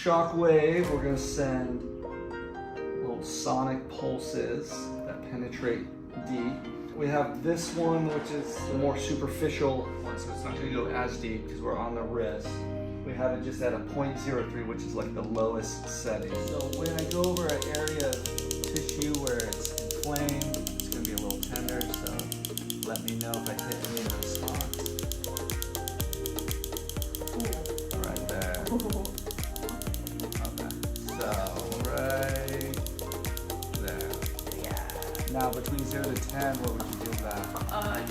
Shockwave, we're going to send little sonic pulses that penetrate deep. We have this one, which is the more superficial one, so it's not going to go as deep because we're on the wrist. We have it just at a 0.03, which is like the lowest setting. So when I go over an area of tissue where it's inflamed, it's going to be a little tender, so let me know if I hit any of the spots. Right there. Okay, so right there. Yeah. Now between 0 to 10, what would you give that? Like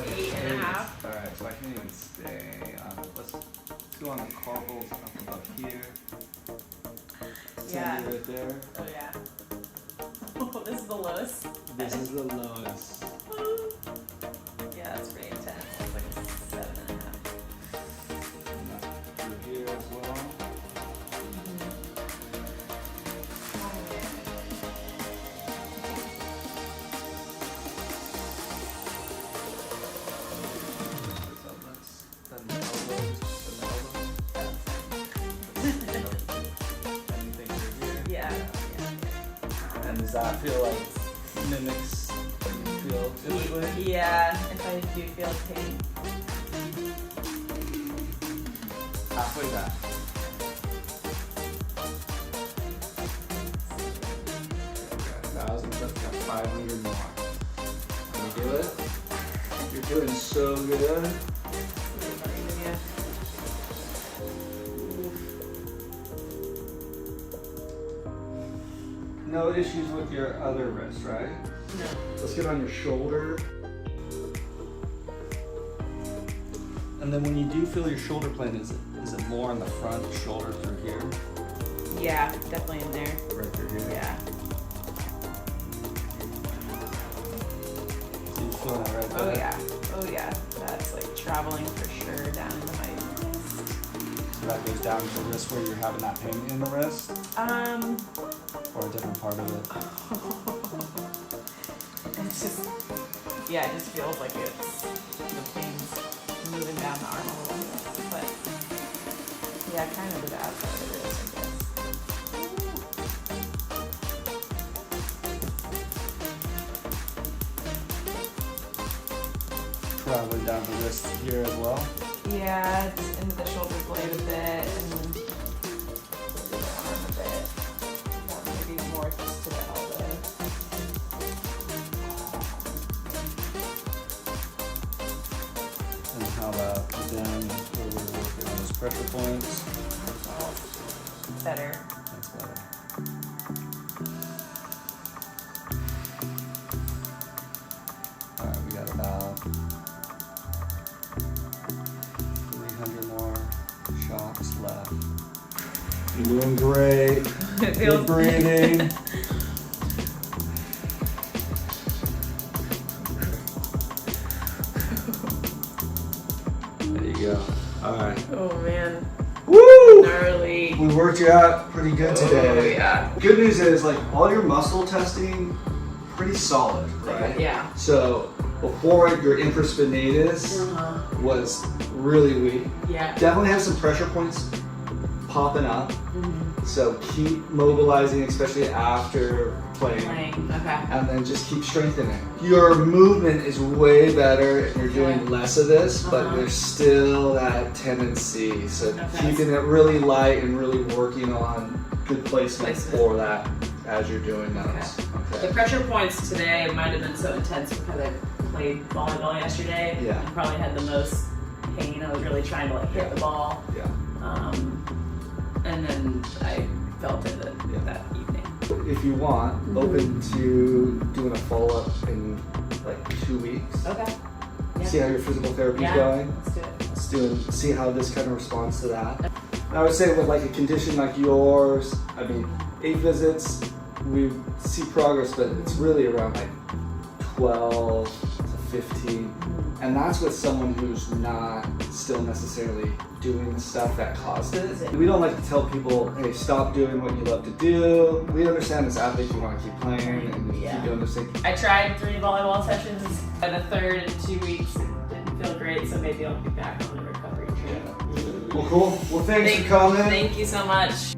8.5. Alright, so I can even stay on it. Let's go on the carpals up above here. Yeah. Right there. Oh yeah. Oh, this is the lowest. This is the lowest. Yeah, that's pretty intense. It's like a 7.5. And that's through here as well. And does that feel like mimics what you feel typically? Yeah, if I do feel pain. Halfway back. Okay, 1,000, that's got 500 more. Can you do it? You're doing so good. No issues with your other wrist, right? No. Let's get on your shoulder. And then when you do feel your shoulder plane, is it more on the front shoulder through here? Yeah, definitely in there. Right through here? Yeah. So you feel that right there? Oh yeah. Oh yeah. That's like traveling for sure down into my wrist. So that goes down to the wrist where you're having that pain in the wrist? Or a different part of it? It's just, yeah, it just feels like it's, the pain's moving down the arm a little bit. But, yeah, kind of the bad part of it is, I guess. Traveling down the wrist here as well? Yeah, it's into the shoulder blade a bit, and the arm a bit. Or maybe more just to the elbow. And how about down where we're working on those pressure points? Better. That's better. Alright, we got about 300 more shots left. You're doing great. Good breathing. There you go. Alright. Oh man. Woo! Gnarly. We worked you out pretty good today. Oh yeah. Good news is, like, all your muscle testing, pretty solid, right? Yeah. So before your infraspinatus was really weak. Yeah. Definitely have some pressure points popping up. So keep mobilizing, especially after playing. Okay. And then just keep strengthening. Your movement is way better and you're doing less of this, but there's still that tendency. So keeping it really light and really working on good placement for that as you're doing those. The pressure points today might have been so intense because I played volleyball yesterday. Yeah. And probably had the most pain. I was really trying to like hit the ball. Yeah. And then I felt it that evening. If you want, open to doing a follow-up in like 2 weeks. Okay. Yeah. See how your physical therapy is going. Let's do it. Let's do it. See how this kind of responds to that. And I would say with like a condition like yours, I mean, 8 visits, we see progress, but it's really around like 12 to 15. And that's with someone who's not still necessarily doing the stuff that caused it. We don't like to tell people, hey, stop doing what you love to do. We understand as athletes you want to keep playing and keep doing this thing. I tried 3 volleyball sessions, and the third in 2 weeks it didn't feel great, so maybe I'll be back on the recovery trail. Well, cool. Well, thanks for coming. Thank you so much.